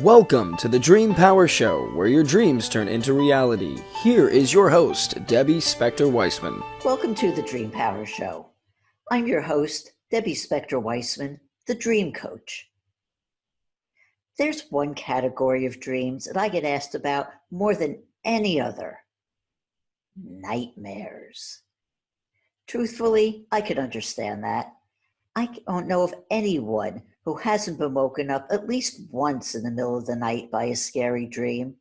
Welcome to the Dream Power Show, where your dreams turn into reality. Here is your host, Debbie Spector-Weissman. Welcome to the Dream Power Show. I'm your host, Debbie Spector-Weissman, the Dream Coach. There's one category of dreams that I get asked about more than any other: nightmares. Truthfully, I can understand that. I don't know of anyone who hasn't been woken up at least once in the middle of the night by a scary dream,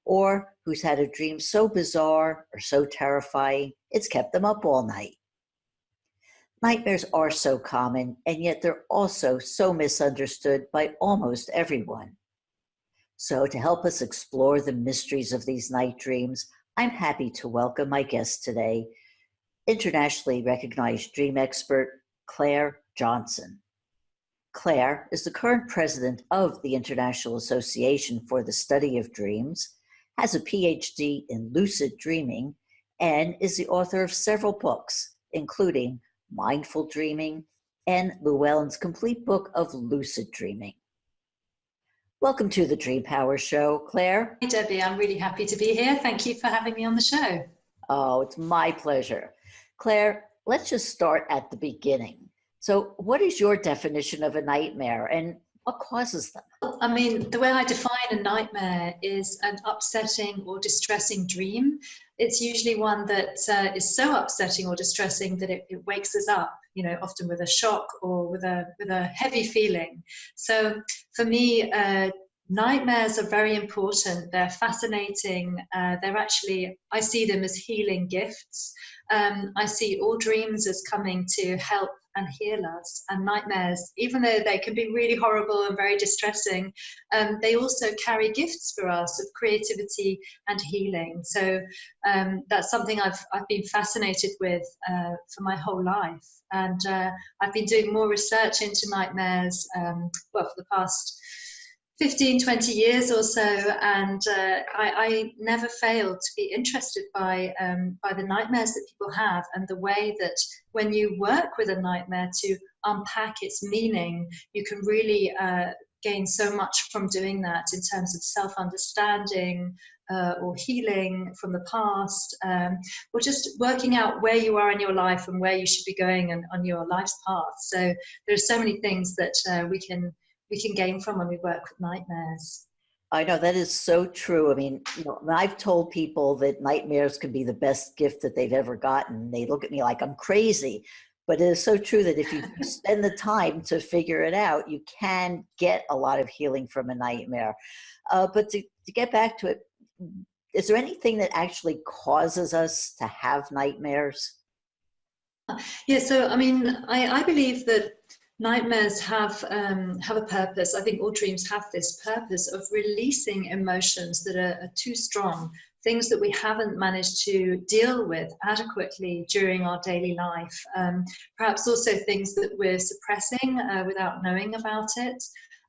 or who's had a dream so bizarre or so terrifying it's kept them up all night. Nightmares are so common, and yet they're also so misunderstood by almost everyone. So, to help us explore the mysteries of these night dreams, I'm happy to welcome my guest today, internationally recognized dream expert Clare Johnson. Clare is the current president of the International Association for the Study of Dreams, has a PhD in lucid dreaming, and is the author of several books, including Mindful Dreaming and Llewellyn's complete book of lucid dreaming. Welcome to the Dream Power Show, Clare. Hey Debbie, I'm really happy to be here. Thank you for having me on the show. Oh, it's my pleasure. Clare, let's just start at the beginning. So what is your definition of a nightmare and what causes them? I mean, the way I define a nightmare is an upsetting or distressing dream. It's usually one that is so upsetting or distressing that it wakes us up, often with a shock or with a heavy feeling. So for me, nightmares are very important. They're fascinating. I see them as healing gifts. I see all dreams as coming to help and heal us, and nightmares, even though they can be really horrible and very distressing, they also carry gifts for us of creativity and healing. So that's something I've been fascinated with for my whole life, and I've been doing more research into nightmares for the past 15, 20 years or so, and I never failed to be interested by the nightmares that people have, and the way that when you work with a nightmare to unpack its meaning, you can really gain so much from doing that in terms of self-understanding or healing from the past, or just working out where you are in your life and where you should be going on your life's path. So there are so many things that we can gain from when we work with nightmares. I know that is so true. I mean, I've told people that nightmares can be the best gift that they've ever gotten. They look at me like I'm crazy, but it is so true that if you spend the time to figure it out, you can get a lot of healing from a nightmare. But to get back to it, is there anything that actually causes us to have nightmares? Yeah, so I mean, I believe that nightmares have a purpose. I think all dreams have this purpose of releasing emotions that are too strong, things that we haven't managed to deal with adequately during our daily life. Perhaps also things that we're suppressing without knowing about it.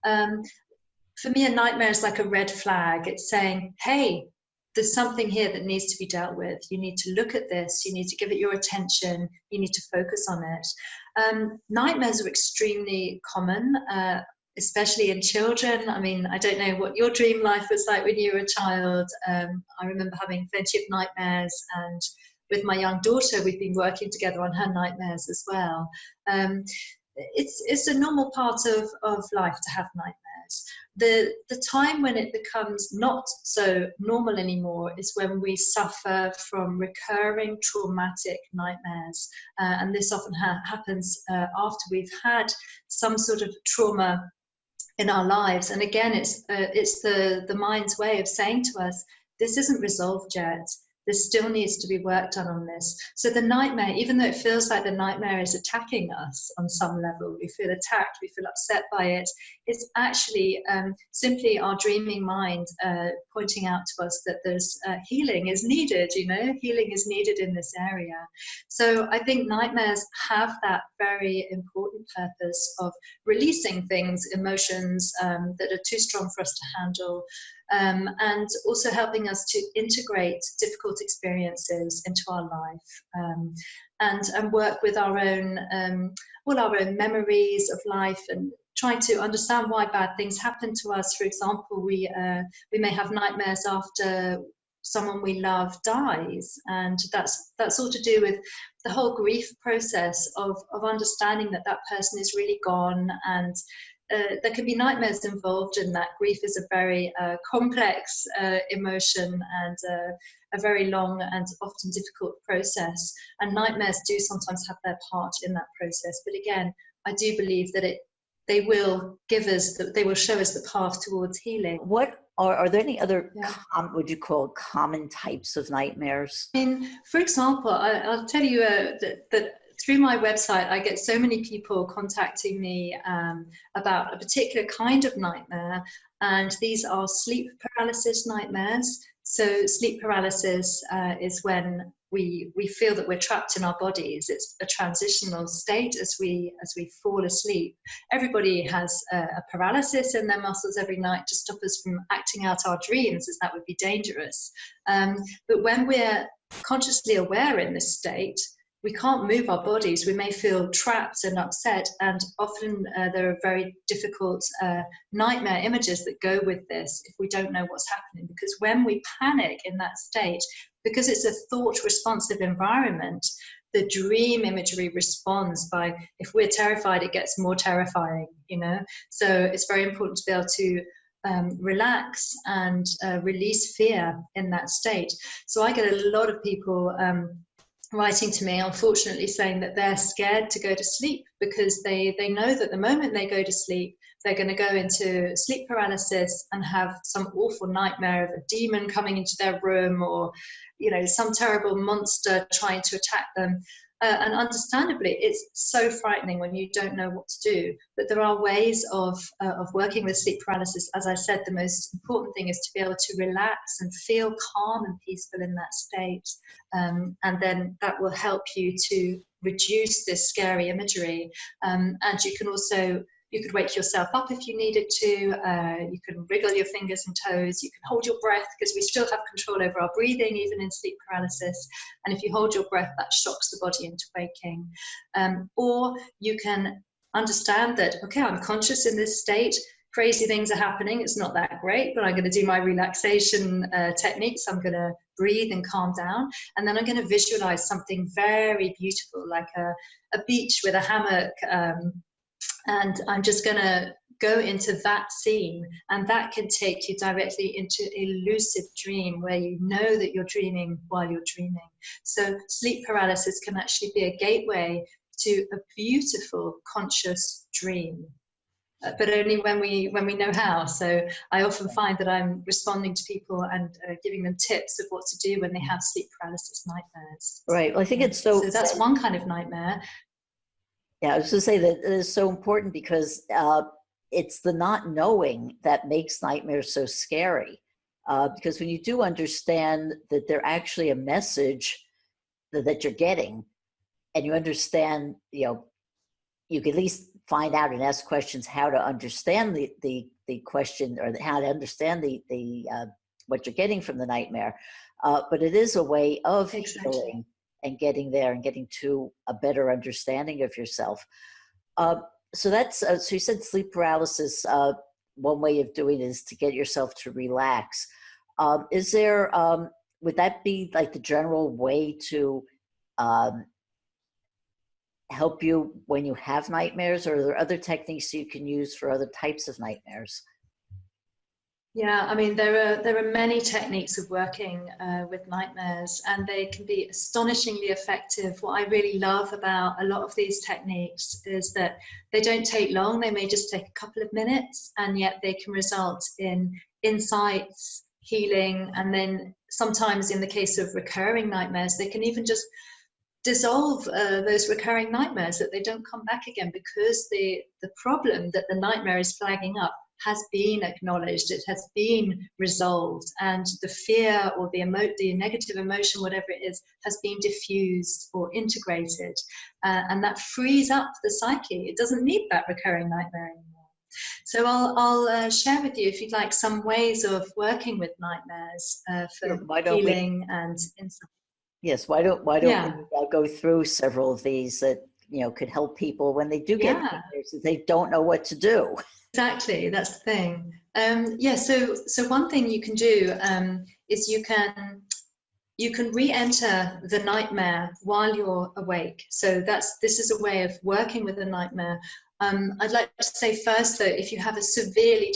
For me, a nightmare is like a red flag. It's saying, hey, there's something here that needs to be dealt with. You need to look at this. You need to give it your attention. You need to focus on it. Nightmares are extremely common, especially in children. I mean, I don't know what your dream life was like when you were a child. I remember having plenty of nightmares, and with my young daughter, we've been working together on her nightmares as well. It's a normal part of life to have nightmares. The time when it becomes not so normal anymore is when we suffer from recurring traumatic nightmares, and this often happens after we've had some sort of trauma in our lives. And again, it's the mind's way of saying to us, this isn't resolved yet. There still needs to be work done on this. So the nightmare, even though it feels like the nightmare is attacking us on some level, we feel attacked, we feel upset by it, it's actually simply our dreaming mind pointing out to us that there's healing is needed, healing is needed in this area. So I think nightmares have that very important purpose of releasing things, emotions that are too strong for us to handle, and also helping us to integrate difficult experiences into our life, and work with our own memories of life and try to understand why bad things happen to us. For example, we may have nightmares after someone we love dies, and that's all to do with the whole grief process of understanding that that person is really gone, and there can be nightmares involved in that. Grief is a very complex emotion, and a very long and often difficult process, and nightmares do sometimes have their part in that process. But again, I do believe that they will show us the path towards healing. What are there any other would you call common types of nightmares? I mean, for example, I'll tell you that through my website, I get so many people contacting me about a particular kind of nightmare, and these are sleep paralysis nightmares. So sleep paralysis is when we feel that we're trapped in our bodies. It's a transitional state as we fall asleep. Everybody has a paralysis in their muscles every night to stop us from acting out our dreams, as that would be dangerous. But when we're consciously aware in this state, we can't move our bodies. We may feel trapped and upset, and often there are very difficult nightmare images that go with this if we don't know what's happening. Because when we panic in that state, because it's a thought responsive environment, the dream imagery responds by, if we're terrified, it gets more terrifying, you know. So it's very important to be able to relax and release fear in that state. So I get a lot of people writing to me, unfortunately, saying that they're scared to go to sleep because they know that the moment they go to sleep, they're going to go into sleep paralysis and have some awful nightmare of a demon coming into their room, or, you know, some terrible monster trying to attack them. And understandably, it's so frightening when you don't know what to do. But there are ways of working with sleep paralysis. As I said, the most important thing is to be able to relax and feel calm and peaceful in that state. And then that will help you to reduce this scary imagery. And you can also, you could wake yourself up if you needed to. You can wriggle your fingers and toes. You can hold your breath, because we still have control over our breathing, even in sleep paralysis. And if you hold your breath, that shocks the body into waking. Or you can understand that, okay, I'm conscious in this state. Crazy things are happening. It's not that great, but I'm going to do my relaxation techniques. I'm going to breathe and calm down. And then I'm going to visualize something very beautiful, like a beach with a hammock. And I'm just going to go into that scene, and that can take you directly into a lucid dream where you know that you're dreaming while you're dreaming. So sleep paralysis can actually be a gateway to a beautiful conscious dream, but only when we know how. So I often find that I'm responding to people and giving them tips of what to do when they have sleep paralysis nightmares. Right. Well, I think it's so that's one kind of nightmare. Yeah, I was going to say that it is so important, because it's the not knowing that makes nightmares so scary. Because when you do understand that they're actually a message that you're getting, and you understand, you know, you can at least find out and ask questions how to understand the question, or how to understand the what you're getting from the nightmare. But it is a way of healing and getting there and getting to a better understanding of yourself. So that's, so you said sleep paralysis, one way of doing it is to get yourself to relax. Is there, would that be like the general way to help you when you have nightmares, or are there other techniques you can use for other types of nightmares? Yeah, I mean, there are many techniques of working with nightmares, and they can be astonishingly effective. What I really love about a lot of these techniques is that they don't take long. They may just take a couple of minutes, and yet they can result in insights, healing, and then sometimes in the case of recurring nightmares, they can even just dissolve those recurring nightmares, that they don't come back again, because the problem that the nightmare is flagging up has been acknowledged, it has been resolved, and the fear or the negative emotion, whatever it is, has been diffused or integrated, and that frees up the psyche. It doesn't need that recurring nightmare anymore. So I'll share with you, if you'd like, some ways of working with nightmares for healing and insight. Yes, why don't we go through several of these that could help people when they do get Yeah. nightmares, if they don't know what to do. Exactly, that's the thing. Yeah, so one thing you can do is you can re-enter the nightmare while you're awake. So this is a way of working with the nightmare. I'd like to say first, though, if you have a severely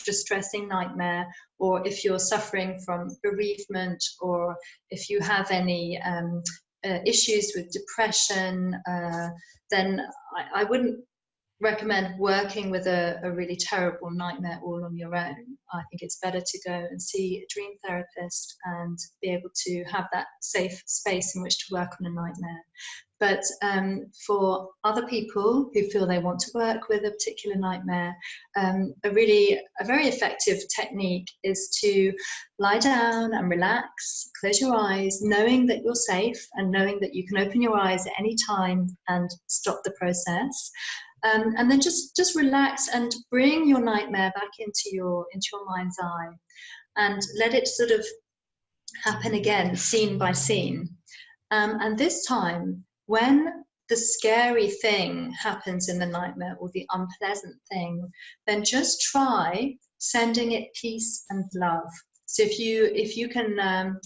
distressing nightmare, or if you're suffering from bereavement, or if you have any issues with depression, then I wouldn't recommend working with a really terrible nightmare all on your own. I think it's better to go and see a dream therapist and be able to have that safe space in which to work on a nightmare. But for other people who feel they want to work with a particular nightmare, a very effective technique is to lie down and relax, close your eyes, knowing that you're safe and knowing that you can open your eyes at any time and stop the process. And then just relax and bring your nightmare back into your mind's eye, and let it sort of happen again, scene by scene. And this time, when the scary thing happens in the nightmare, or the unpleasant thing, then just try sending it peace and love. So if you can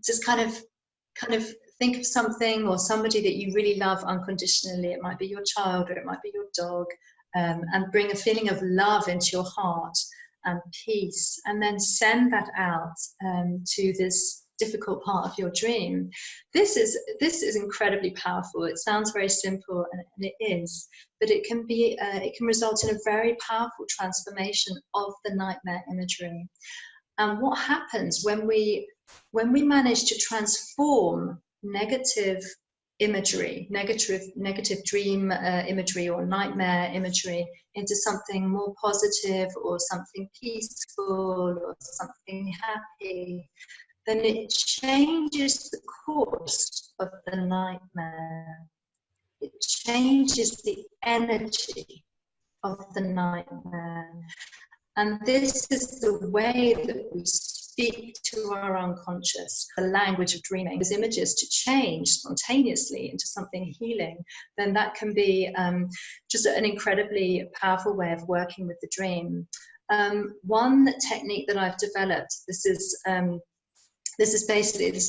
just kind of think of something or somebody that you really love unconditionally. It might be your child, or it might be your dog, and bring a feeling of love into your heart and peace, and then send that out to this difficult part of your dream. This is incredibly powerful. It sounds very simple, and it is, but it can result in a very powerful transformation of the nightmare imagery. And what happens when we manage to transform negative imagery, negative dream imagery or nightmare imagery into something more positive, or something peaceful, or something happy, then it changes the course of the nightmare. It changes the energy of the nightmare. And this is the way that we speak to our unconscious, the language of dreaming. Those images to change spontaneously into something healing, then that can be just an incredibly powerful way of working with the dream. One technique that I've developed, this is basically the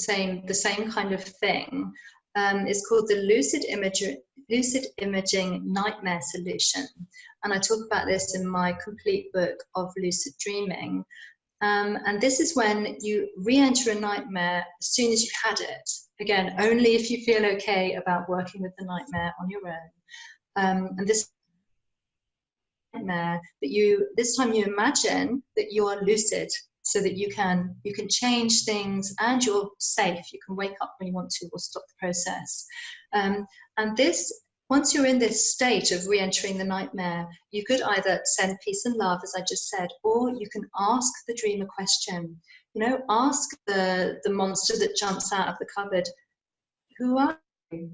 same kind of thing. It's called the Lucid Imaging Nightmare Solution. And I talk about this in my complete book of lucid dreaming. And this is when you re-enter a nightmare as soon as you've had it. Again, only if you feel okay about working with the nightmare on your own. And this nightmare, this time you imagine that you are lucid, so that you can change things and you're safe. You can wake up when you want to, or stop the process. And this, once you're in this state of re-entering the nightmare, you could either send peace and love, as I just said, or you can ask the dream a question. Ask the monster that jumps out of the cupboard, who are you?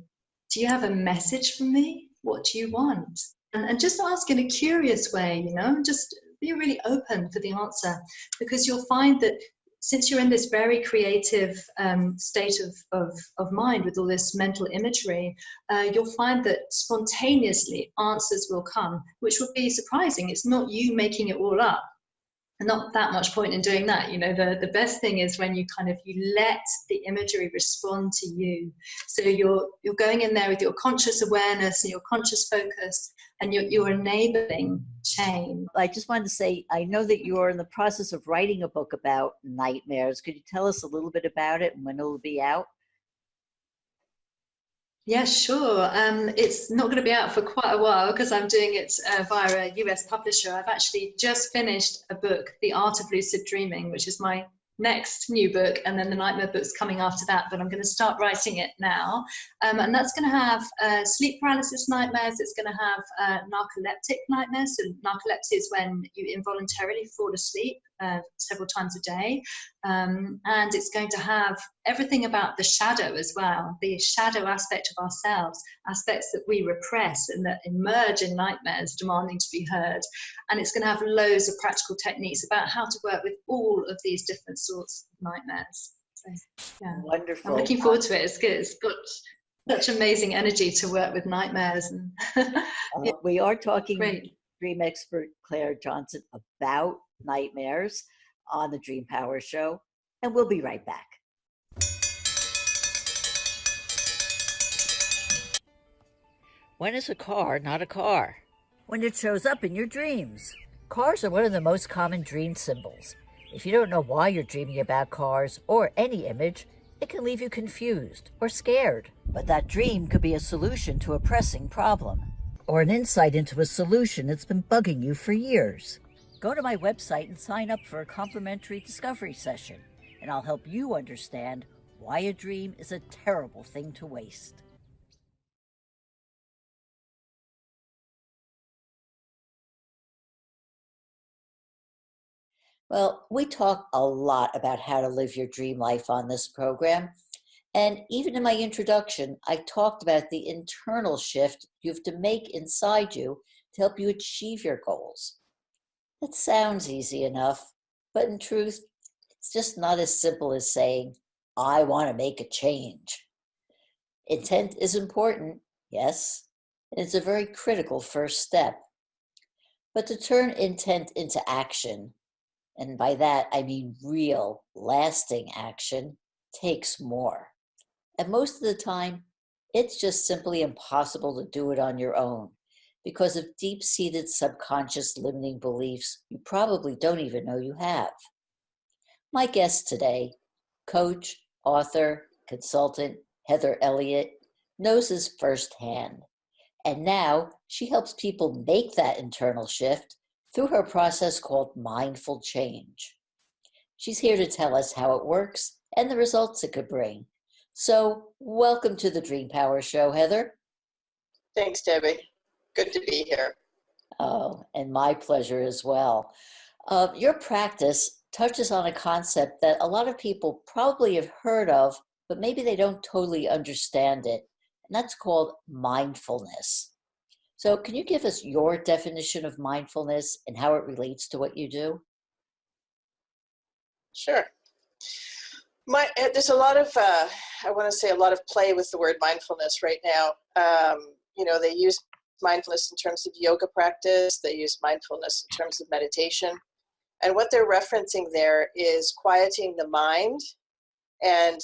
Do you have a message for me? What do you want? And just ask in a curious way, just be really open for the answer, because you'll find that since you're in this very creative state of mind with all this mental imagery, you'll find that spontaneously answers will come, which will be surprising. It's not you making it all up. Not that much point in doing that. The best thing is when you let the imagery respond to you. So you're going in there with your conscious awareness and your conscious focus, and you're enabling change. I just wanted to say, I know that you're in the process of writing a book about nightmares. Could you tell us a little bit about it and when it'll be out? Yeah, sure. It's not going to be out for quite a while because I'm doing it via a US publisher. I've actually just finished a book, The Art of Lucid Dreaming, which is my next new book, and then the nightmare book's coming after that, but I'm going to start writing it now. And that's going to have sleep paralysis nightmares. It's going to have narcoleptic nightmares. So narcolepsy is when you involuntarily fall asleep several times a day. And it's going to have everything about the shadow as well, the shadow aspect of ourselves, aspects that we repress and that emerge in nightmares demanding to be heard. And it's going to have loads of practical techniques about how to work with all of these different sorts of nightmares. So, yeah. Wonderful. I'm looking forward to it. It's good. It's got Such amazing energy to work with nightmares. And yeah, We are talking great. dream expert Clare Johnson about nightmares on the Dream Power Show, and we'll be right back. When is a car not a car? When it shows up in your dreams. Cars are one of the most common dream symbols. If you don't know why you're dreaming about cars or any image, it can leave you confused or scared. But that dream could be a solution to a pressing problem, or an insight into a solution that's been bugging you for years. Go to my website and sign up for a complimentary discovery session, and I'll help you understand why a dream is a terrible thing to waste. Well, we talk a lot about how to live your dream life on this program. And even in my introduction, I talked about the internal shift you have to make inside you to help you achieve your goals. That sounds easy enough, but in truth, it's just not as simple as saying, I want to make a change. Intent is important, yes, and it's a very critical first step. But to turn intent into action, and by that I mean real, lasting action, takes more. And most of the time, it's just simply impossible to do it on your own because of deep-seated subconscious limiting beliefs you probably don't even know you have. My guest today, coach, author, consultant Heather Elliott, knows this firsthand. And now she helps people make that internal shift through her process called mindful change. She's here to tell us how it works and the results it could bring. So, welcome to the Dream Power Show, Heather. Thanks, Debbie. Good to be here. Oh, and my pleasure as well. Your practice touches on a concept that a lot of people probably have heard of, but maybe they don't totally understand it, and that's called mindfulness. So, can you give us your definition of mindfulness and how it relates to what you do? Sure. There's a lot of, I want to say a lot of play with the word mindfulness right now. They use mindfulness in terms of yoga practice. They use mindfulness in terms of meditation. And what they're referencing there is quieting the mind and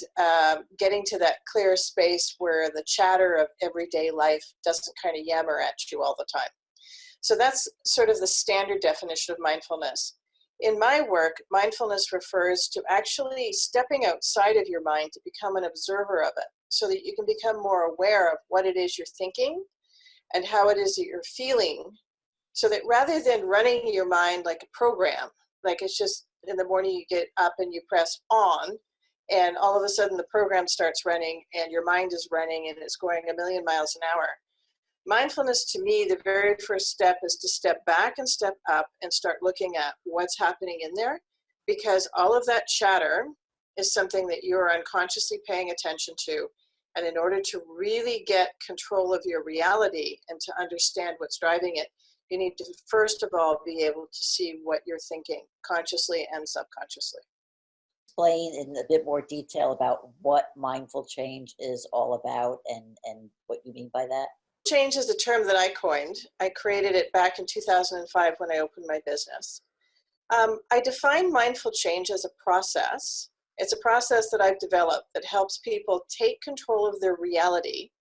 getting to that clear space where the chatter of everyday life doesn't kind of yammer at you all the time. So that's sort of the standard definition of mindfulness. In my work, mindfulness refers to actually stepping outside of your mind to become an observer of it so that you can become more aware of what it is you're thinking and how it is that you're feeling, so that rather than running your mind like a program, like it's just in the morning you get up and you press on and all of a sudden the program starts running and your mind is running and it's going a million miles an hour. Mindfulness, to me, the very first step is to step back and step up and start looking at what's happening in there, because all of that chatter is something that you're unconsciously paying attention to. And in order to really get control of your reality and to understand what's driving it, you need to first of all be able to see what you're thinking consciously and subconsciously. Explain in a bit more detail about what mindful change is all about and what you mean by that. Change is a term that I coined. I created it back in 2005 when I opened my business. I define mindful change as a process. It's a process that I've developed that helps people take control of their reality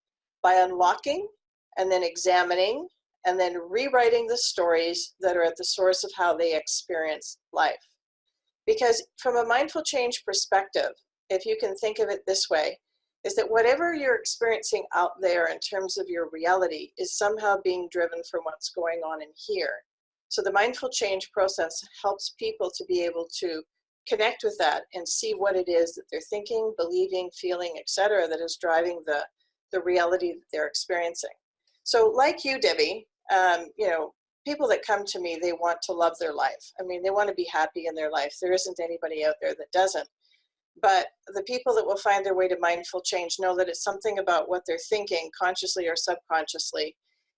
by unlocking and then examining and then rewriting the stories that are at the source of how they experience life. Because from a mindful change perspective, if you can think of it this way, is that whatever you're experiencing out there in terms of your reality is somehow being driven from what's going on in here. So the mindful change process helps people to be able to connect with that and see what it is that they're thinking, believing, feeling, etc., that is driving the reality that they're experiencing. So like you, Debbie, people that come to me, they want to love their life. I mean, they want to be happy in their life. There isn't anybody out there that doesn't. But the people that will find their way to mindful change know that it's something about what they're thinking, consciously or subconsciously,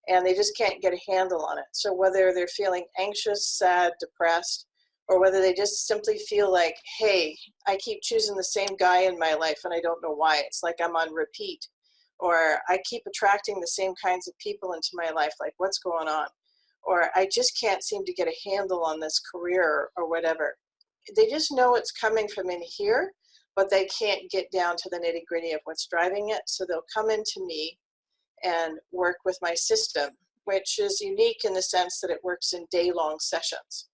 and they just can't get a handle on it. So whether they're feeling anxious, sad, depressed, or whether they just simply feel like, hey, I keep choosing the same guy in my life and I don't know why. It's like I'm on repeat. Or I keep attracting the same kinds of people into my life, like what's going on? Or I just can't seem to get a handle on this career or whatever. They just know it's coming from in here, but they can't get down to the nitty-gritty of what's driving it. So they'll come into me and work with my system, which is unique in the sense that it works in day-long sessions.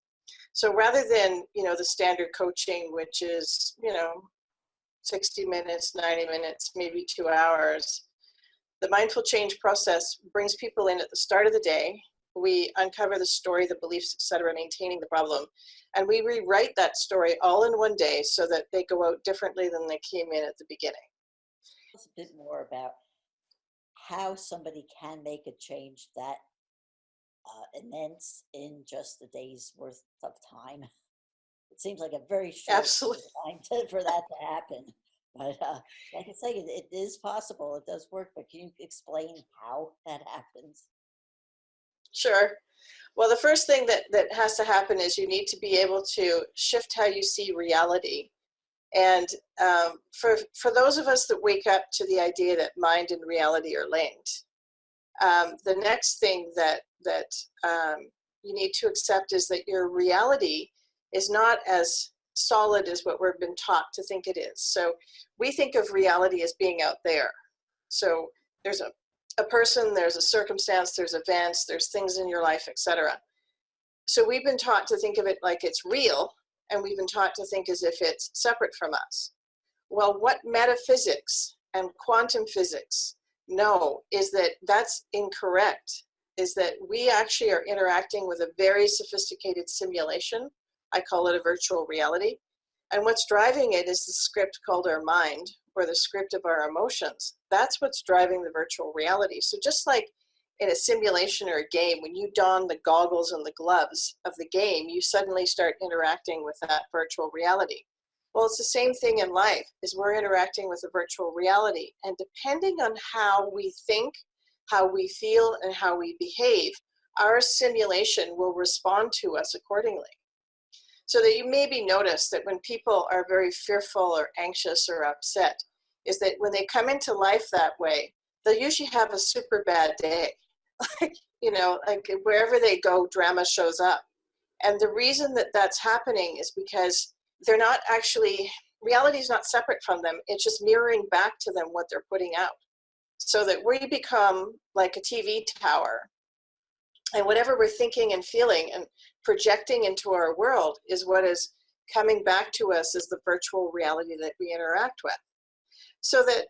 So rather than, the standard coaching, which is, 60 minutes, 90 minutes, maybe 2 hours, the mindful change process brings people in at the start of the day. We uncover the story, the beliefs, etc., maintaining the problem. And we rewrite that story all in one day so that they go out differently than they came in at the beginning. A bit more about how somebody can make a change that immense in just a day's worth of time. It seems like a very short Absolutely. time for that to happen. But like I say, it is possible. It does work. But can you explain how that happens? Sure. Well, the first thing that has to happen is you need to be able to shift how you see reality. And for those of us that wake up to the idea that mind and reality are linked, the next thing that you need to accept is that your reality is not as solid as what we've been taught to think it is. So we think of reality as being out there. So there's a person, there's a circumstance, there's events, there's things in your life, etc. So we've been taught to think of it like it's real, and we've been taught to think as if it's separate from us. Well, what metaphysics and quantum physics know is that that's incorrect, is that we actually are interacting with a very sophisticated simulation. I call it a virtual reality. And what's driving it is the script called our mind, or the script of our emotions. That's what's driving the virtual reality. So just like in a simulation or a game, when you don the goggles and the gloves of the game, you suddenly start interacting with that virtual reality. Well, it's the same thing in life, is we're interacting with a virtual reality. And depending on how we think, how we feel, and how we behave, our simulation will respond to us accordingly. So that you maybe notice that when people are very fearful or anxious or upset, is that when they come into life that way, they'll usually have a super bad day. Like wherever they go, drama shows up. And the reason that that's happening is because they're not actually, reality is not separate from them. It's just mirroring back to them what they're putting out. So that we become like a TV tower. And whatever we're thinking and feeling and projecting into our world is what is coming back to us as the virtual reality that we interact with. So that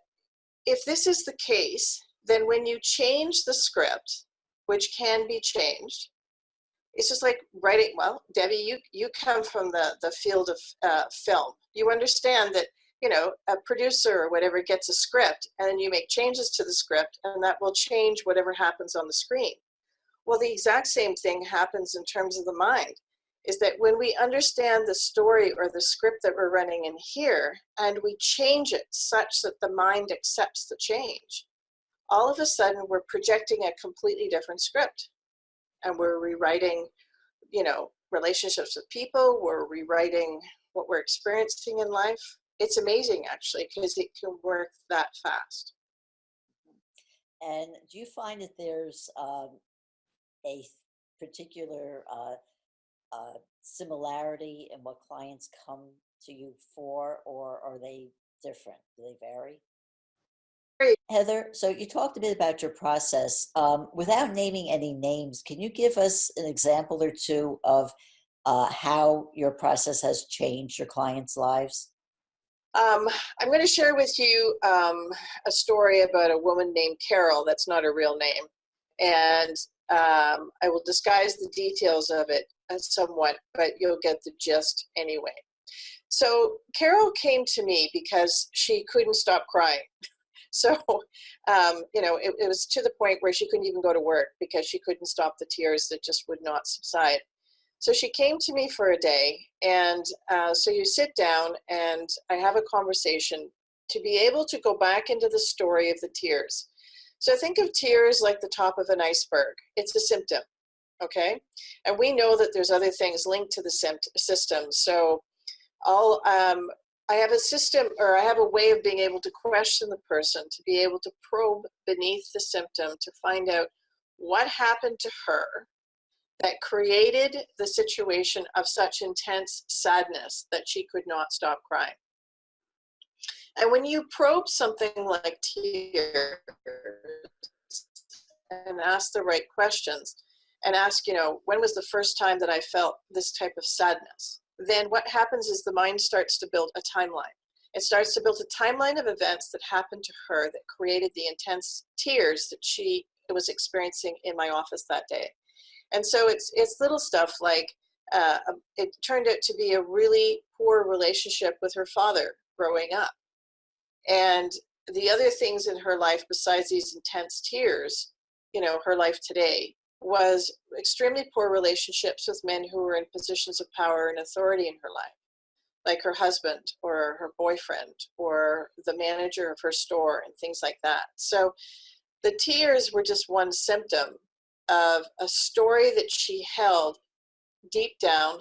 if this is the case, then when you change the script, which can be changed, it's just like writing. Well, Debbie, you come from the field of film. You understand that, a producer or whatever gets a script, and then you make changes to the script, and that will change whatever happens on the screen. Well, the exact same thing happens in terms of the mind, is that when we understand the story or the script that we're running in here, and we change it such that the mind accepts the change, all of a sudden we're projecting a completely different script. And we're rewriting, relationships with people, we're rewriting what we're experiencing in life. It's amazing, actually, because it can work that fast. And do you find that there's a particular similarity in what clients come to you for, or are they different? Do they vary? Heather, so you talked a bit about your process. Without naming any names, can you give us an example or two of how your process has changed your clients' lives? I'm going to share with you a story about a woman named Carol. That's not a real name. And I will disguise the details of it somewhat, but you'll get the gist anyway. So Carol came to me because she couldn't stop crying. So, it was to the point where she couldn't even go to work because she couldn't stop the tears that just would not subside. So she came to me for a day, and so you sit down and I have a conversation to be able to go back into the story of the tears. So think of tears like the top of an iceberg. It's a symptom, okay? And we know that there's other things linked to the system. So I have a system, or I have a way of being able to question the person, to be able to probe beneath the symptom, to find out what happened to her that created the situation of such intense sadness that she could not stop crying. And when you probe something like tears and ask the right questions, and ask, when was the first time that I felt this type of sadness? Then what happens is the mind starts to build a timeline. It starts to build a timeline of events that happened to her that created the intense tears that she was experiencing in my office that day. And so it's little stuff like it turned out to be a really poor relationship with her father growing up. And the other things in her life besides these intense tears, her life today, was extremely poor relationships with men who were in positions of power and authority in her life, like her husband or her boyfriend or the manager of her store and things like that. So the tears were just one symptom of a story that she held deep down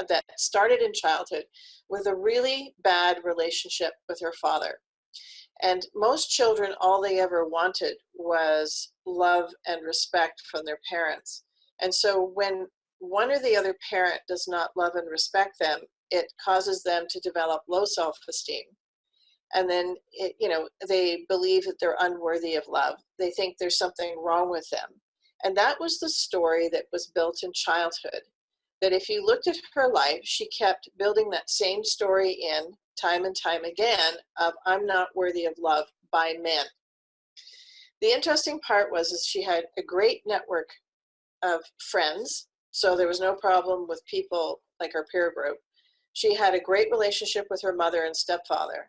that started in childhood with a really bad relationship with her father. And most children, all they ever wanted was love and respect from their parents. And so when one or the other parent does not love and respect them, it causes them to develop low self-esteem. And then, they believe that they're unworthy of love. They think there's something wrong with them. And that was the story that was built in childhood. That if you looked at her life, she kept building that same story in time and time again of I'm not worthy of love by men. The interesting part was she had a great network of friends, so there was no problem with people like her peer group. She had a great relationship with her mother and stepfather,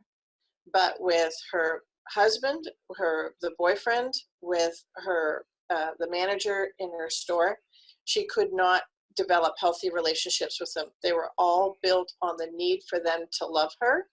but with her husband, the boyfriend, with her the manager in her store, she could not develop healthy relationships with them. They were all built on the need for them to love her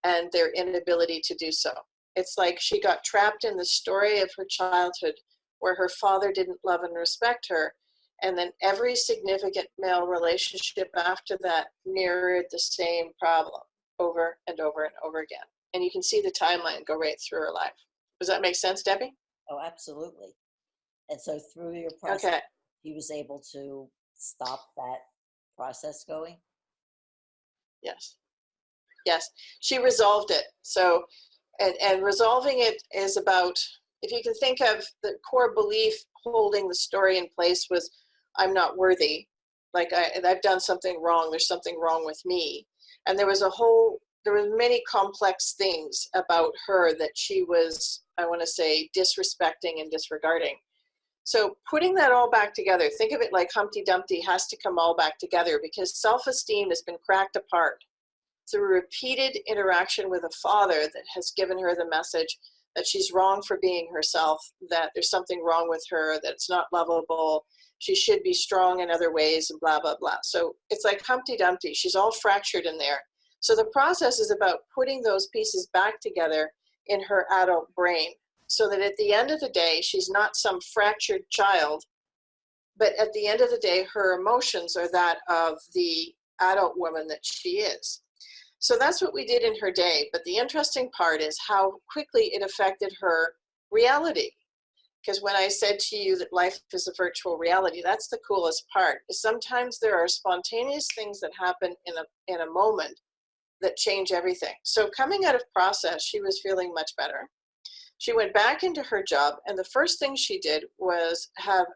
and their inability to do so. It's like she got trapped in the story of her childhood where her father didn't love and respect her, and then every significant male relationship after that mirrored the same problem over and over and over again. And you can see the timeline go right through her life. Does that make sense, Debbie? Oh, absolutely. And so through your process, Okay. he was able to stop that process going? Yes. Yes. She resolved it. So, and resolving it is about, if you can think of the core belief holding the story in place was, I'm not worthy. Like I've done something wrong. There's something wrong with me. And there was many complex things about her that she was, I want to say, disrespecting and disregarding. So putting that all back together, think of it like Humpty Dumpty has to come all back together because self-esteem has been cracked apart through repeated interaction with a father that has given her the message that she's wrong for being herself, that there's something wrong with her, that it's not lovable, she should be strong in other ways, and blah, blah, blah. So it's like Humpty Dumpty. She's all fractured in there. So the process is about putting those pieces back together in her adult brain so that at the end of the day, she's not some fractured child, but at the end of the day, her emotions are that of the adult woman that she is. So that's what we did in her day. But the interesting part is how quickly it affected her reality. Because when I said to you that life is a virtual reality, that's the coolest part. Is sometimes there are spontaneous things that happen in a moment that change everything. So coming out of process, she was feeling much better. She went back into her job, and the first thing she did was have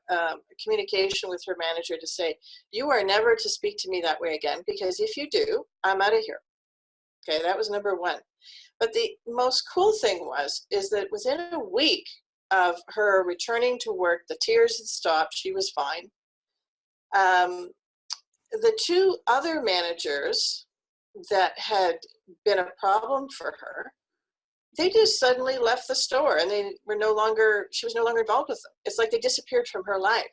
communication with her manager to say, you are never to speak to me that way again, because if you do, I'm out of here. Okay, that was number one. But the most cool thing is that within a week of her returning to work, the tears had stopped, she was fine. The two other managers that had been a problem for her, they just suddenly left the store and she was no longer involved with them. It's like they disappeared from her life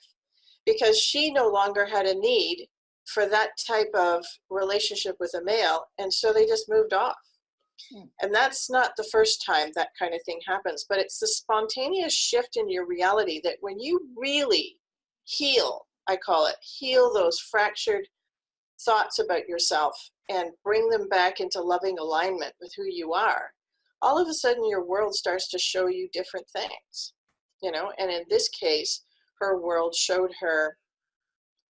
because she no longer had a need for that type of relationship with a male. And so they just moved off. And that's not the first time that kind of thing happens, but it's the spontaneous shift in your reality that when you really heal, I call it, heal those fractured thoughts about yourself and bring them back into loving alignment with who you are, all of a sudden your world starts to show you different things, and in this case, her world showed her,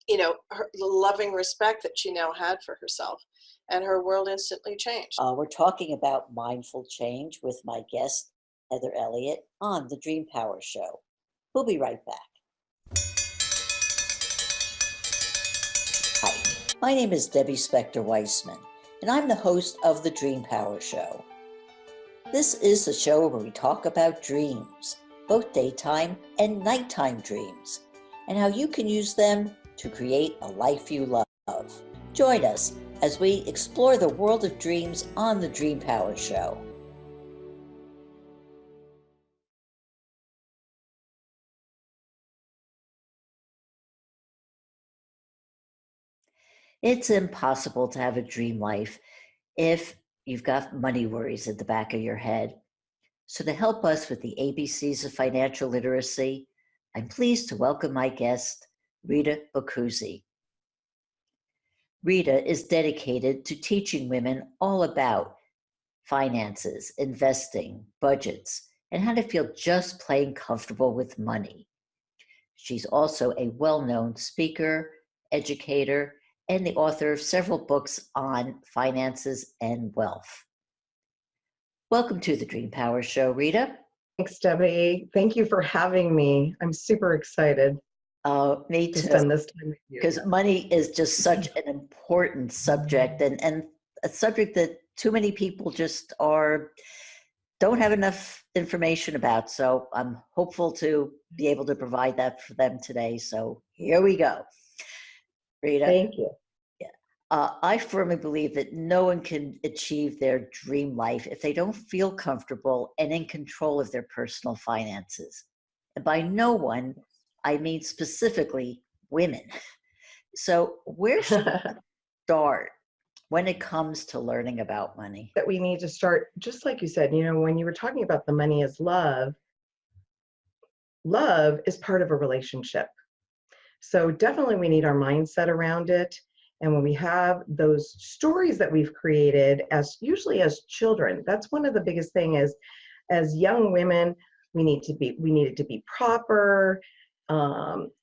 the loving respect that she now had for herself, and her world instantly changed. We're talking about mindful change with my guest, Heather Elliott, on the Dream Power Show. We'll be right back. Hi, my name is Debbie Spector-Weissman, and I'm the host of the Dream Power Show. This is the show where we talk about dreams, both daytime and nighttime dreams, and how you can use them to create a life you love. Join us as we explore the world of dreams on the Dream Power Show. It's impossible to have a dream life if you've got money worries at the back of your head. So to help us with the ABCs of financial literacy, I'm pleased to welcome my guest, Rita Boccuzzi. Rita is dedicated to teaching women all about finances, investing, budgets, and how to feel just plain comfortable with money. She's also a well-known speaker, educator, and the author of several books on finances and wealth. Welcome to the Dream Power Show, Rita. Thanks, Debbie. Thank you for having me. I'm super excited Me to too, spend this time with you. because money is just such an important subject, and a subject that too many people just don't have enough information about. So I'm hopeful to be able to provide that for them today. So here we go. Rita. Thank you. I firmly believe that no one can achieve their dream life if they don't feel comfortable and in control of their personal finances. And by no one, I mean specifically women. So where should we start when it comes to learning about money? That we need to start, just like you said, when you were talking about the money as love, love is part of a relationship. So definitely we need our mindset around it. And when we have those stories that we've created usually as children, that's one of the biggest things is, as young women, we needed to be proper.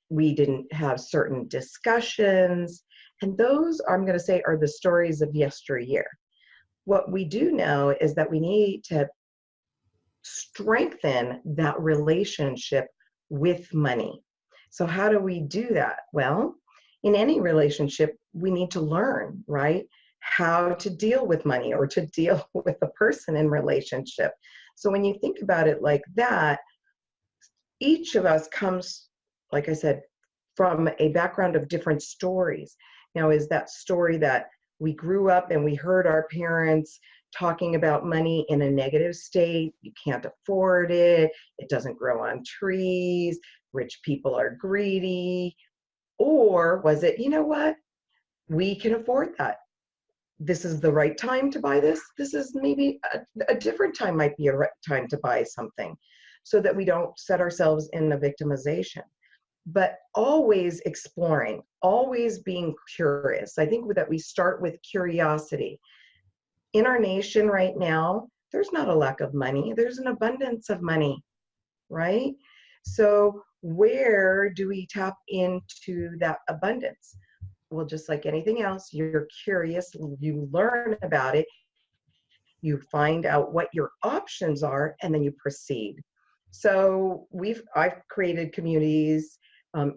We didn't have certain discussions. And those, I'm going to say, are the stories of yesteryear. What we do know is that we need to strengthen that relationship with money. So how do we do that? Well, in any relationship, we need to learn, right, how to deal with money or to deal with a person in relationship. So when you think about it like that, each of us comes, like I said, from a background of different stories. Now, is that story that we grew up and we heard our parents talking about money in a negative state? You can't afford it. It doesn't grow on trees. Rich people are greedy. Or was it, you know what? We can afford that. This is the right time to buy this. This is maybe a different time, might be a right time to buy something, so that we don't set ourselves in a victimization. But always exploring, always being curious. I think that we start with curiosity. In our nation right now, there's not a lack of money. There's an abundance of money, right? So where do we tap into that abundance? Well, just like anything else, you're curious, you learn about it, you find out what your options are, and then you proceed. So I've created communities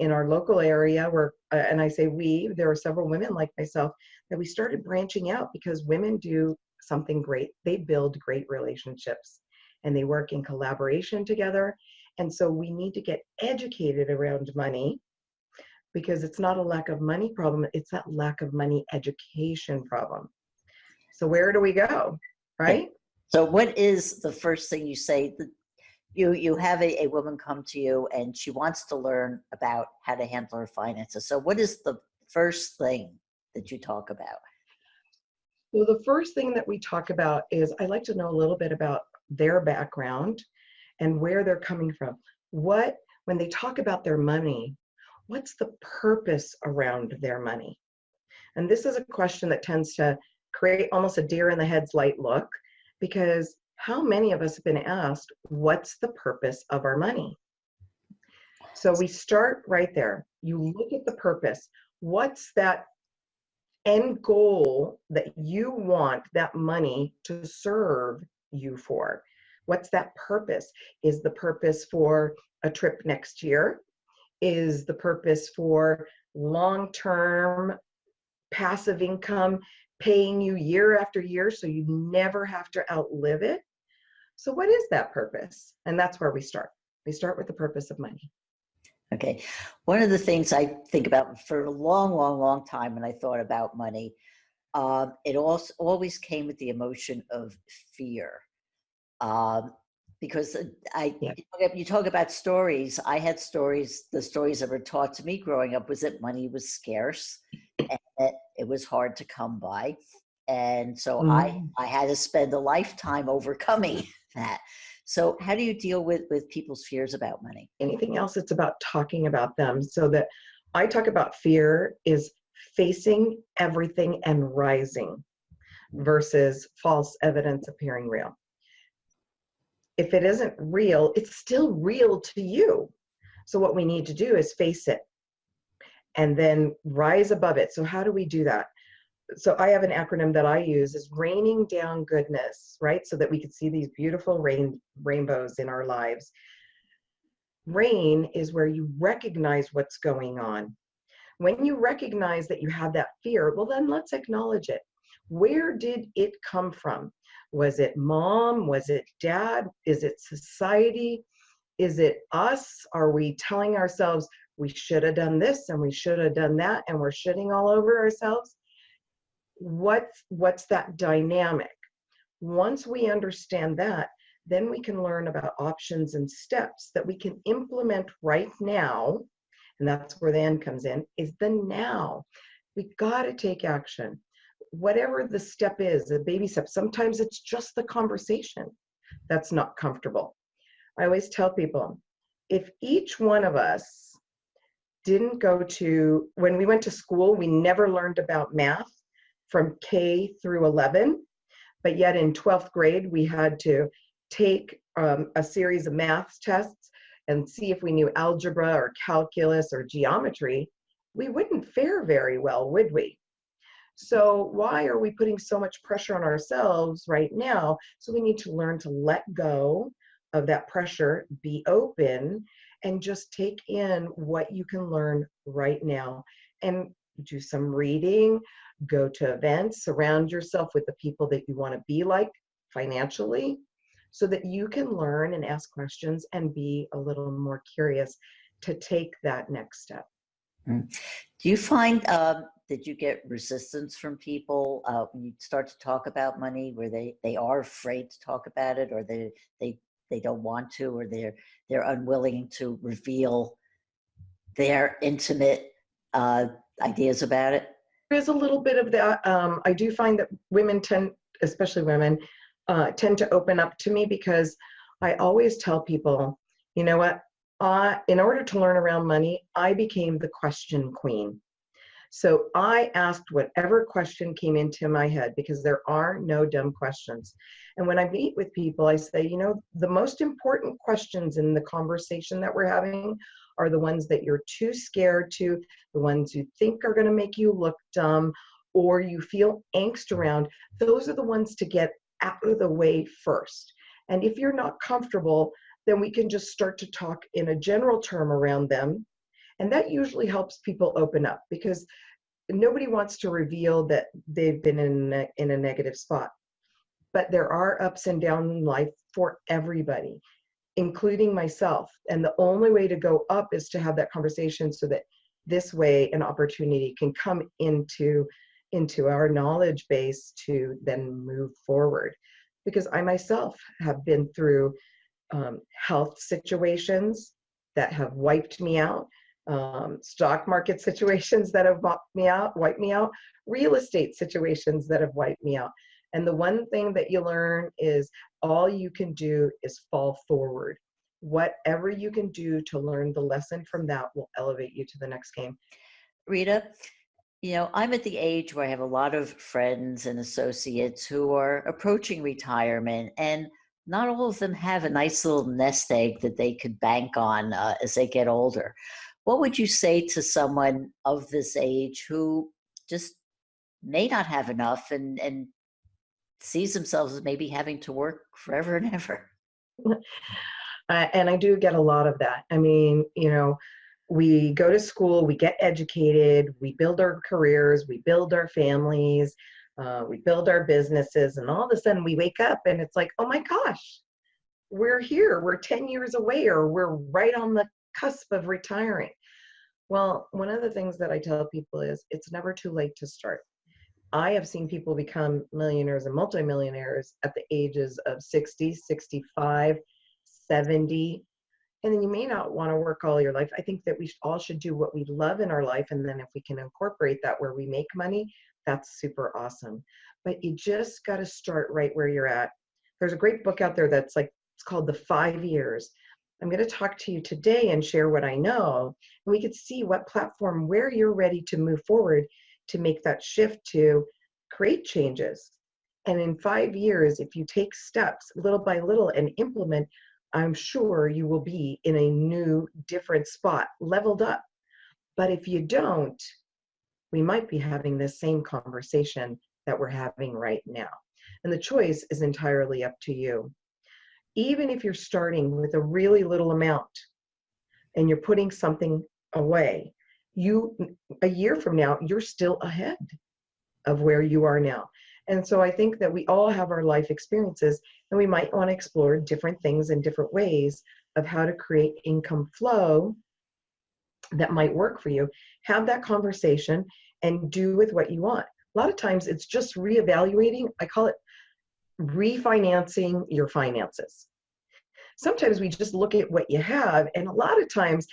in our local area where, and I say there are several women like myself that we started branching out because women do something great. They build great relationships and they work in collaboration together. And so we need to get educated around money, because it's not a lack of money problem, it's that lack of money education problem. So where do we go, right? So what is the first thing you say? You have a woman come to you and she wants to learn about how to handle her finances. So what is the first thing that you talk about? Well, the first thing that we talk about is I like to know a little bit about their background and where they're coming from. When they talk about their money, what's the purpose around their money? And this is a question that tends to create almost a deer in the headlight look, because how many of us have been asked, what's the purpose of our money? So we start right there. You look at the purpose. What's that end goal that you want that money to serve you for? What's that purpose? Is the purpose for a trip next year? Is the purpose for long-term passive income paying you year after year so you never have to outlive it? So what is that purpose? And that's where we start. We start with the purpose of money. Okay. One of the things I think about for a long, long, long time when I thought about money, it also always came with the emotion of fear. Because Yeah. you talk about stories. I had stories, the stories that were taught to me growing up was that money was scarce and that it was hard to come by. And so I had to spend a lifetime overcoming that. So how do you deal with people's fears about money? Anything else, it's about talking about them. So that I talk about fear is facing everything and rising versus false evidence appearing real. If it isn't real, it's still real to you. So what we need to do is face it and then rise above it. So how do we do that? So I have an acronym that I use is raining down goodness, right? So that we can see these beautiful rainbows in our lives. Rain is where you recognize what's going on. When you recognize that you have that fear, well, then let's acknowledge it. Where did it come from? Was it mom? Was it dad? Is it society? Is it us? Are we telling ourselves we should have done this and we should have done that and we're shitting all over ourselves? What's that dynamic? Once we understand that, then we can learn about options and steps that we can implement right now. And that's where the end comes in, is the now. We got to take action. Whatever the step is, the baby step, sometimes it's just the conversation that's not comfortable. I always tell people, if each one of us didn't go to, when we went to school, we never learned about math from K through 11, but yet in 12th grade, we had to take a series of math tests and see if we knew algebra or calculus or geometry, we wouldn't fare very well, would we? So why are we putting so much pressure on ourselves right now? So we need to learn to let go of that pressure, be open, and just take in what you can learn right now. And do some reading, go to events, surround yourself with the people that you want to be like financially, so that you can learn and ask questions and be a little more curious to take that next step. Do you find that you get resistance from people when you start to talk about money, where they are afraid to talk about it, or they don't want to, or they're unwilling to reveal their intimate ideas about it? There's a little bit of that. I do find that women tend, especially women, tend to open up to me, because I always tell people, you know what, in order to learn around money, I became the question queen. So I asked whatever question came into my head, because there are no dumb questions. And when I meet with people, I say, you know, the most important questions in the conversation that we're having are the ones that you're too scared to, the ones you think are going to make you look dumb, or you feel angst around. Those are the ones to get out of the way first. And if you're not comfortable, then we can just start to talk in a general term around them. And that usually helps people open up, because nobody wants to reveal that they've been in a negative spot. But there are ups and downs in life for everybody, including myself. And the only way to go up is to have that conversation, so that this way an opportunity can come into our knowledge base to then move forward. Because I myself have been through health situations that have wiped me out, stock market situations that have wiped me out, real estate situations that have wiped me out. And the one thing that you learn is all you can do is fall forward. Whatever you can do to learn the lesson from that will elevate you to the next game. Rita, I'm at the age where I have a lot of friends and associates who are approaching retirement, and not all of them have a nice little nest egg that they could bank on as they get older. What would you say to someone of this age who just may not have enough and sees themselves as maybe having to work forever and ever? And I do get a lot of that. I mean, we go to school, we get educated, we build our careers, we build our families, we build our businesses, and all of a sudden we wake up and it's like, oh my gosh, we're here, we're 10 years away, or we're right on the cusp of retiring. Well, one of the things that I tell people is it's never too late to start. I have seen people become millionaires and multimillionaires at the ages of 60, 65, 70. And then you may not want to work all your life. I think that we all should do what we love in our life. And then if we can incorporate that where we make money, that's super awesome. But you just got to start right where you're at. There's a great book out there that's like, it's called The 5 Years. I'm going to talk to you today and share what I know. And we could see what platform, where you're ready to move forward to make that shift to create changes. And in 5 years, if you take steps little by little and implement, I'm sure you will be in a new, different spot, leveled up. But if you don't, we might be having the same conversation that we're having right now. And the choice is entirely up to you. Even if you're starting with a really little amount and you're putting something away, a year from now, you're still ahead of where you are now. And so I think that we all have our life experiences, and we might want to explore different things and different ways of how to create income flow that might work for you. Have that conversation and do with what you want. A lot of times it's just reevaluating. I call it refinancing your finances. Sometimes we just look at what you have, and a lot of times,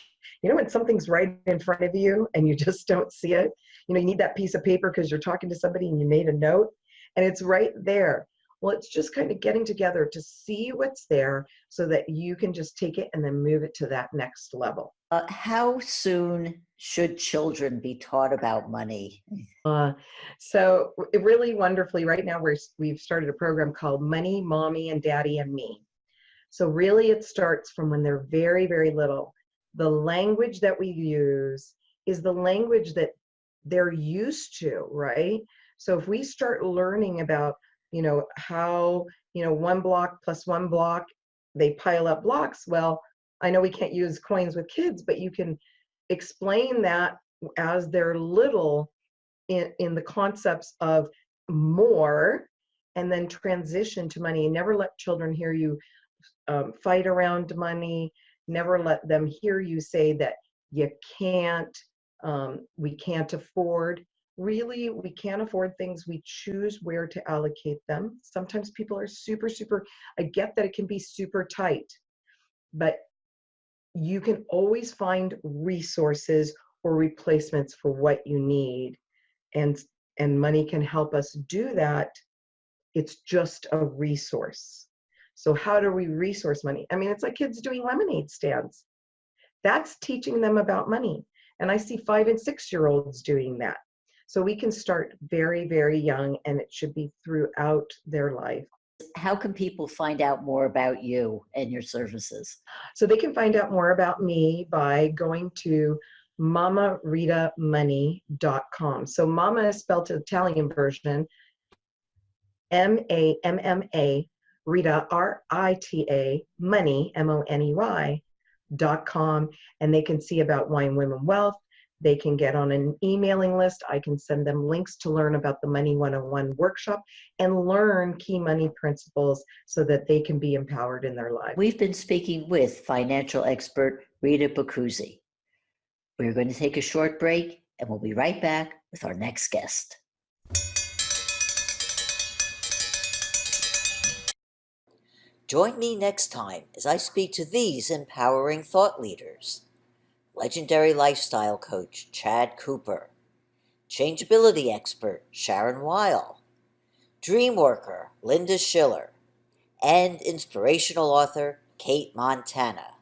when something's right in front of you and you just don't see it, you need that piece of paper because you're talking to somebody and you made a note and it's right there. Well, it's just kind of getting together to see what's there so that you can just take it and then move it to that next level. How soon should children be taught about money? So really wonderfully, right now we've started a program called Money, Mommy, and Daddy and Me. So really it starts from when they're very, very little. The language that we use is the language that they're used to, right? So if we start learning about, how, 1 block plus 1 block, they pile up blocks. Well, I know we can't use coins with kids, but you can explain that as they're little in the concepts of more, and then transition to money. Never let children hear you fight around money. Never let them hear you say that you can't, we can't afford. Really, we can't afford things. We choose where to allocate them. Sometimes people are super, I get that it can be super tight, but you can always find resources or replacements for what you need. And money can help us do that. It's just a resource. So how do we resource money? I mean, it's like kids doing lemonade stands. That's teaching them about money. And I see 5 and 6-year-olds doing that. So we can start very, very young, and it should be throughout their life. How can people find out more about you and your services? So they can find out more about me by going to mamaritamoney.com. So mama is spelled the Italian version, M-A-M-M-A, Rita, R-I-T-A, money, MONEY.com, and they can see about Wine Women Wealth. They can get on an emailing list. I can send them links to learn about the Money 101 workshop and learn key money principles so that they can be empowered in their lives. We've been speaking with financial expert Rita Bacuzzi. We're going to take a short break, and we'll be right back with our next guest. Join me next time as I speak to these empowering thought leaders. Legendary lifestyle coach Chad Cooper, changeability expert Sharon Weil, dream worker Linda Schiller, and inspirational author Kate Montana.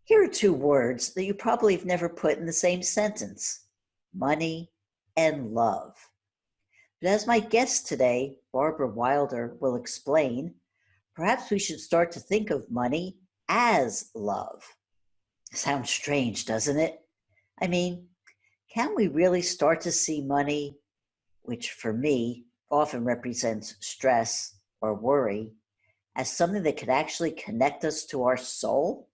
Here are two words that you probably have never put in the same sentence: money and love. But as my guest today, Barbara Wilder, will explain, perhaps we should start to think of money as love. Sounds strange, doesn't it? I mean, can we really start to see money, which for me often represents stress or worry, as something that could actually connect us to our soul?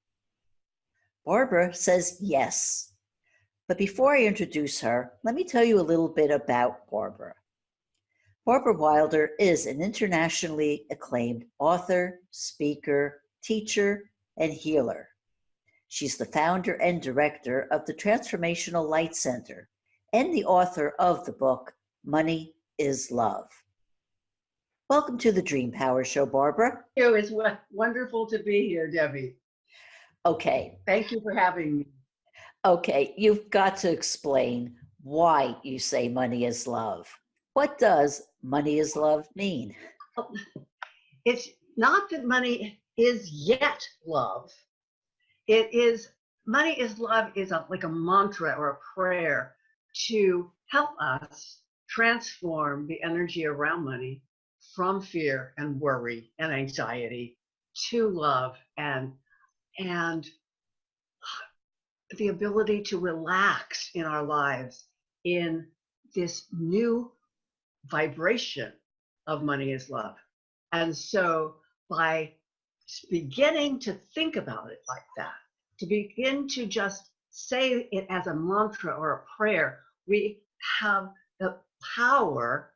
Barbara says yes. But before I introduce her, let me tell you a little bit about Barbara. Barbara Wilder is an internationally acclaimed author, speaker, teacher, and healer. She's the founder and director of the Transformational Light Center and the author of the book, Money is Love. Welcome to the Dream Power Show, Barbara. It's wonderful to be here, Debbie. Okay. Thank you for having me. Okay, you've got to explain why you say money is love. What does money is love mean? It's not that money is yet love. It is, money is love is like a mantra or a prayer to help us transform the energy around money from fear and worry and anxiety to love and the ability to relax in our lives in this new vibration of money is love. And so by beginning to think about it like that, to begin to just say it as a mantra or a prayer, we have the power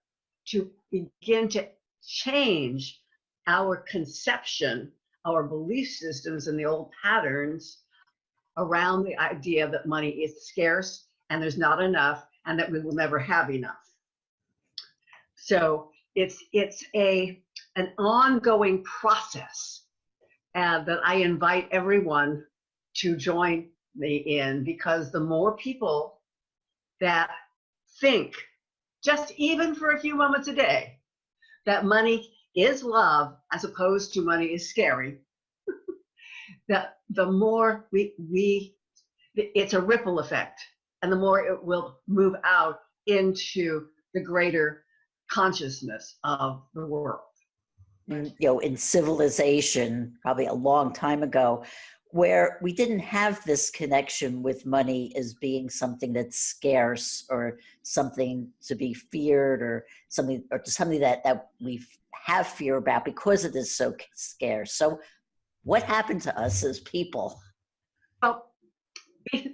to begin to change our conception, our belief systems, and the old patterns around the idea that money is scarce and there's not enough and that we will never have enough. So it's an ongoing process that I invite everyone to join me in, because the more people that think, just even for a few moments a day, that money is love as opposed to money is scary, that the more it's a ripple effect, and the more it will move out into the greater consciousness of the world. In civilization, probably a long time ago, where we didn't have this connection with money as being something that's scarce or something to be feared or something that we have fear about because it is so scarce. So what happened to us as people? Well,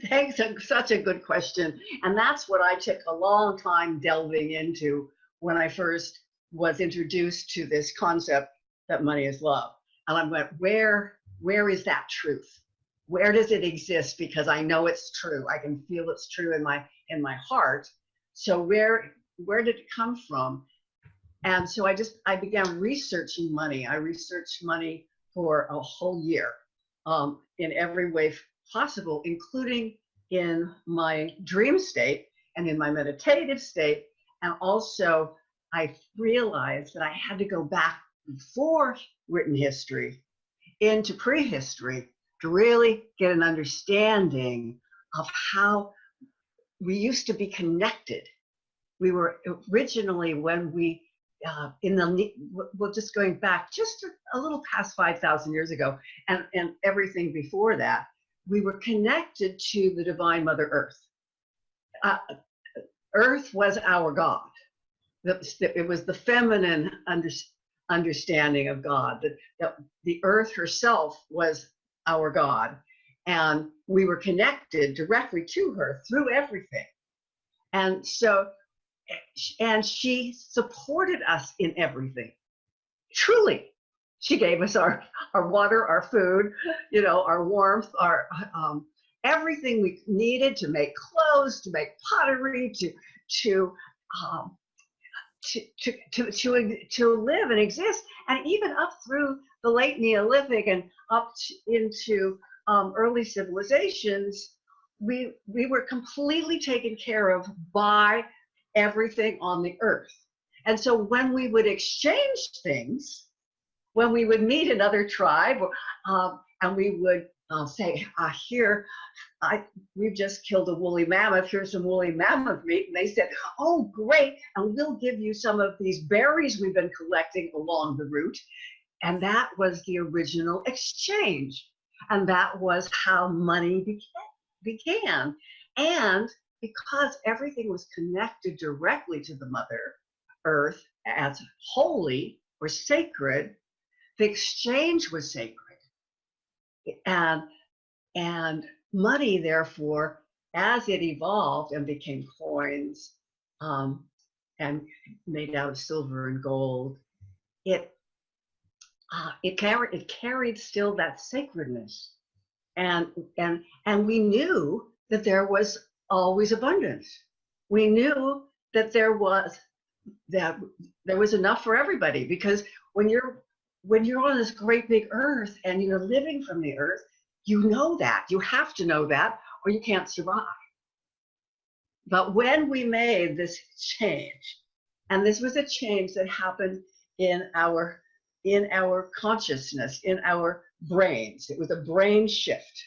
thanks, such a good question. And that's what I took a long time delving into when I first was introduced to this concept that money is love. And I went, where is that truth? Where does it exist? Because I know it's true. I can feel it's true in my heart. So where did it come from? And so I began researching money. I researched money for a whole year, in every way possible, including in my dream state and in my meditative state. And also I realized that I had to go back before written history into prehistory to really get an understanding of how we used to be connected. We were originally, when we well, just going back just a little past 5,000 years ago, and everything before that, we were connected to the divine Mother Earth. Earth was our God. It was the feminine understanding of God, that the earth herself was our God, and we were connected directly to her through everything. And so, and she supported us in everything. Truly, she gave us our water, our food, our warmth, our everything we needed to make clothes, to make pottery, to live and exist. And even up through the late Neolithic and up into early civilizations, we were completely taken care of by everything on the earth. And so when we would exchange things, when we would meet another tribe, and we would say, here, we've just killed a woolly mammoth. Here's some woolly mammoth meat. And they said, oh, great. And we'll give you some of these berries we've been collecting along the route. And that was the original exchange. And that was how money began. And because everything was connected directly to the Mother Earth as holy or sacred, the exchange was sacred. And money, therefore, as it evolved and became coins and made out of silver and gold, it carried still that sacredness, and we knew that there was always abundance. We knew that there was enough for everybody, because when you're on this great big earth and you're living from the earth, you know that. You have to know that, or you can't survive. But when we made this change, and this was a change that happened in our consciousness, in our brains, it was a brain shift,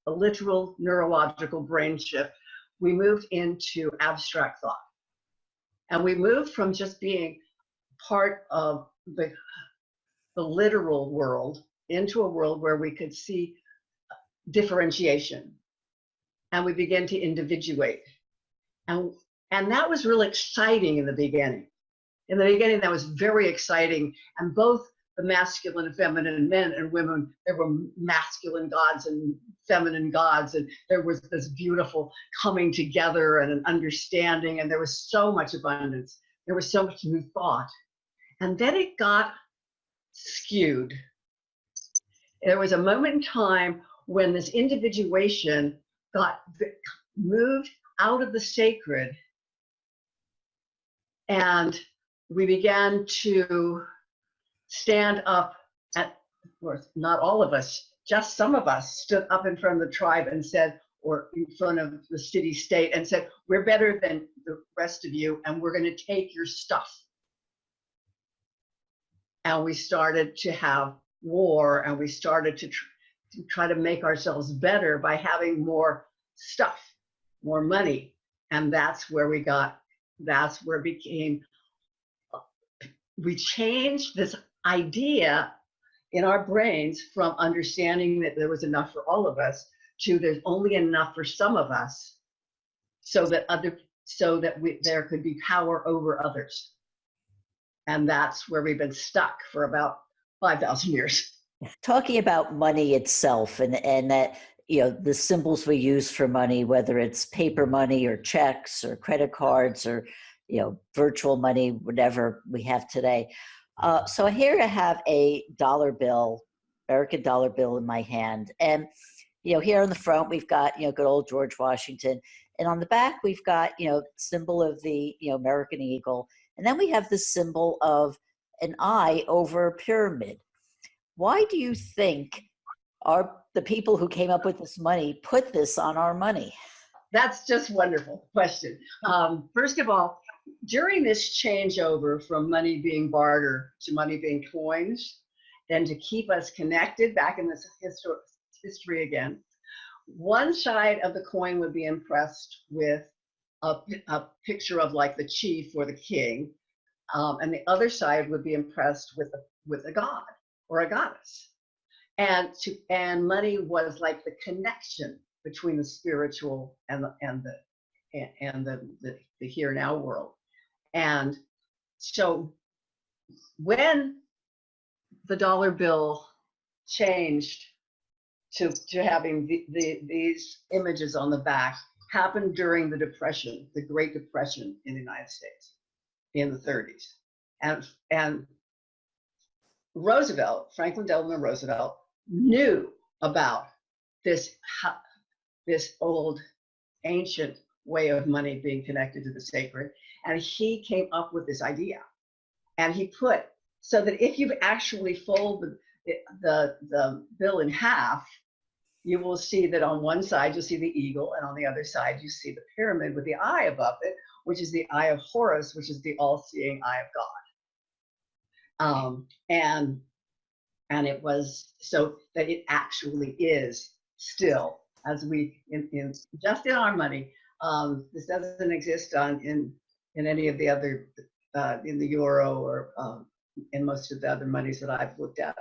a literal neurological brain shift. We moved into abstract thought. And we moved from just being part of the literal world into a world where we could see differentiation, and we began to individuate, and that was really exciting in the beginning. In the beginning, that was very exciting, and both the masculine and feminine men and women, there were masculine gods and feminine gods, and there was this beautiful coming together and an understanding, and there was so much abundance. There was so much new thought, and then it got skewed. There was a moment in time when this individuation got moved out of the sacred, and we began to stand up or not all of us, just some of us stood up in front of the tribe and said, or in front of the city state and said, we're better than the rest of you, and we're going to take your stuff. And we started to have war, and we started to try to make ourselves better by having more stuff, more money. And that's where it became, we changed this idea in our brains from understanding that there was enough for all of us to there's only enough for some of us, so that there could be power over others. And that's where we've been stuck for about 5,000 years. Talking about money itself, and that, the symbols we use for money, whether it's paper money or checks or credit cards or, virtual money, whatever we have today. So here I have a dollar bill, American dollar bill in my hand. And, here on the front, we've got, good old George Washington. And on the back, we've got, symbol of the, American eagle. And then we have the symbol of an eye over a pyramid. Why do you think the people who came up with this money put this on our money? That's just a wonderful question. First of all, during this changeover from money being barter to money being coins, and to keep us connected back in this history again, one side of the coin would be impressed with a picture of like the chief or the king, and the other side would be impressed with a god or a goddess. And money was like the connection between the spiritual and the here now world. And so when the dollar bill changed to having these images on the back, happened during the Depression, the Great Depression in the United States in the 30s. And Franklin Delano Roosevelt, knew about this old ancient way of money being connected to the sacred, and he came up with this idea. And he put, so that if you actually fold the bill in half, you will see that on one side you'll see the eagle, and on the other side you see the pyramid with the eye above it, which is the eye of Horus, which is the all-seeing eye of God. And it was so that it actually is still, as we in just in our money. This doesn't exist in any of the other in the euro or in most of the other monies that I've looked at.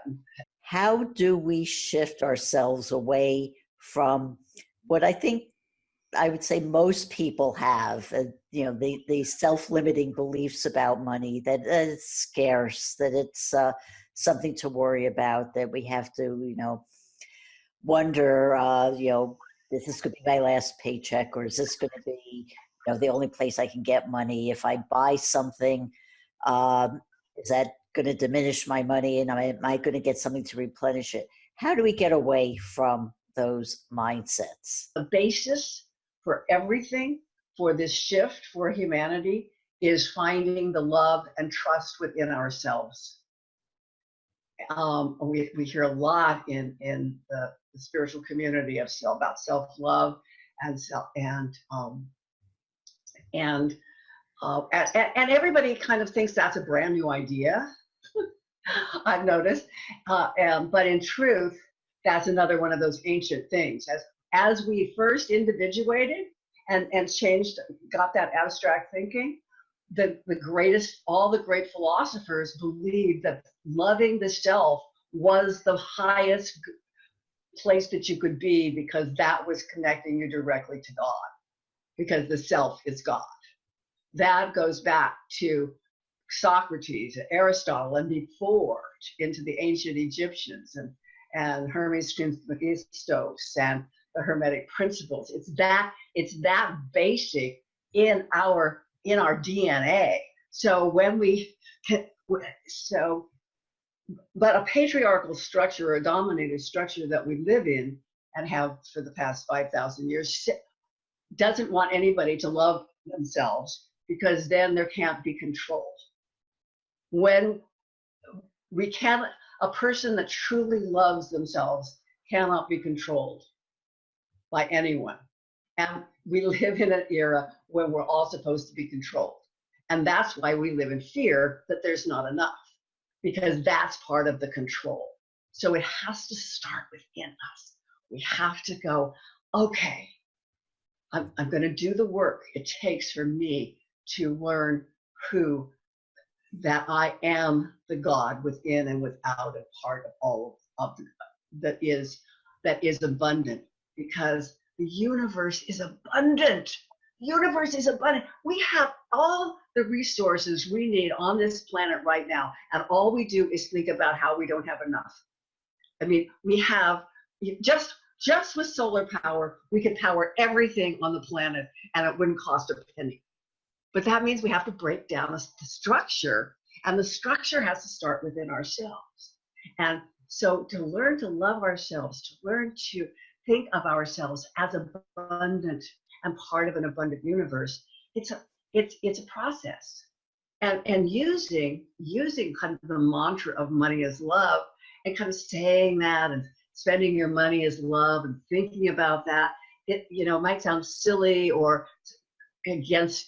How do we shift ourselves away from what I think I would say most people have, the self-limiting beliefs about money, that it's scarce, that it's something to worry about, that we have to, wonder, is this going to be my last paycheck, or is this going to be, the only place I can get money? If I buy something, is that going to diminish my money, and am I going to get something to replenish it? How do we get away from those mindsets? The basis for everything, for this shift for humanity, is finding the love and trust within ourselves. We hear a lot in the spiritual community about self-love and everybody kind of thinks that's a brand new idea. I've noticed, but in truth, that's another one of those ancient things. As we first individuated and changed, got that abstract thinking, all the great philosophers believed that loving the self was the highest place that you could be, because that was connecting you directly to God, because the self is God. That goes back to Socrates, Aristotle, and before into the ancient Egyptians and Hermes Trismegistus and the Hermetic principles. It's that basic in our DNA. But a patriarchal structure or a dominated structure that we live in and have for the past 5,000 years doesn't want anybody to love themselves, because then there can't be control. When a person that truly loves themselves cannot be controlled by anyone. And we live in an era when we're all supposed to be controlled. And that's why we live in fear that there's not enough, because that's part of the control. So it has to start within us. We have to go, okay, I'm going to do the work it takes for me to learn that I am the God within and without, a part of all of that is abundant, because the universe is abundant. The universe is abundant. We have all the resources we need on this planet right now, and all we do is think about how we don't have enough. I mean, we have just with solar power, we could power everything on the planet, and it wouldn't cost a penny. But that means we have to break down the structure, and the structure has to start within ourselves. And so to learn to love ourselves, to learn to think of ourselves as abundant and part of an abundant universe, it's a process. And using kind of the mantra of money is love, and kind of saying that and spending your money as love and thinking about that, it might sound silly or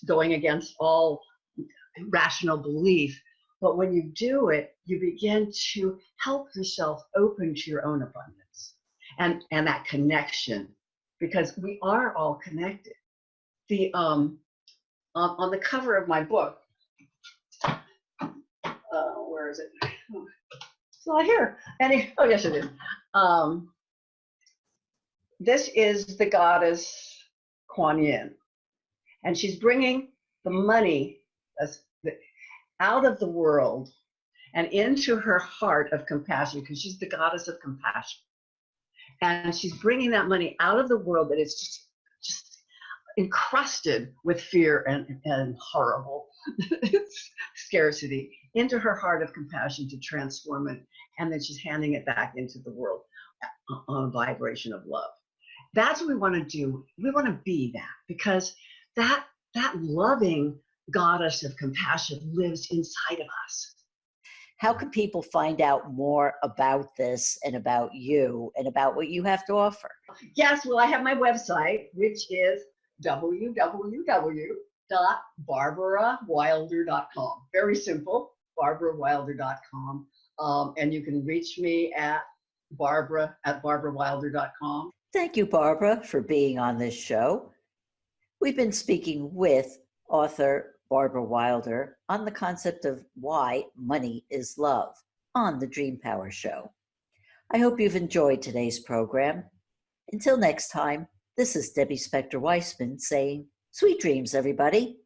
going against all rational belief, but when you do it, you begin to help yourself open to your own abundance and that connection, because we are all connected. On the cover of my book, where is it? It's not here. Oh yes, it is. This is the goddess Kuan Yin. And she's bringing the money out of the world and into her heart of compassion, because she's the goddess of compassion. And she's bringing that money out of the world that is just encrusted with fear and horrible scarcity into her heart of compassion to transform it. And then she's handing it back into the world on a vibration of love. That's what we want to do. We want to be that, because that loving goddess of compassion lives inside of us. How can people find out more about this and about you and about what you have to offer? Yes, well, I have my website, which is www.barbarawilder.com. Very simple, barbarawilder.com. And you can reach me at barbara@barbarawilder.com. Thank you, Barbara, for being on this show. We've been speaking with author Barbara Wilder on the concept of why money is love on the Dream Power Show. I hope you've enjoyed today's program. Until next time, this is Debbie Spector Weissman saying, sweet dreams, everybody.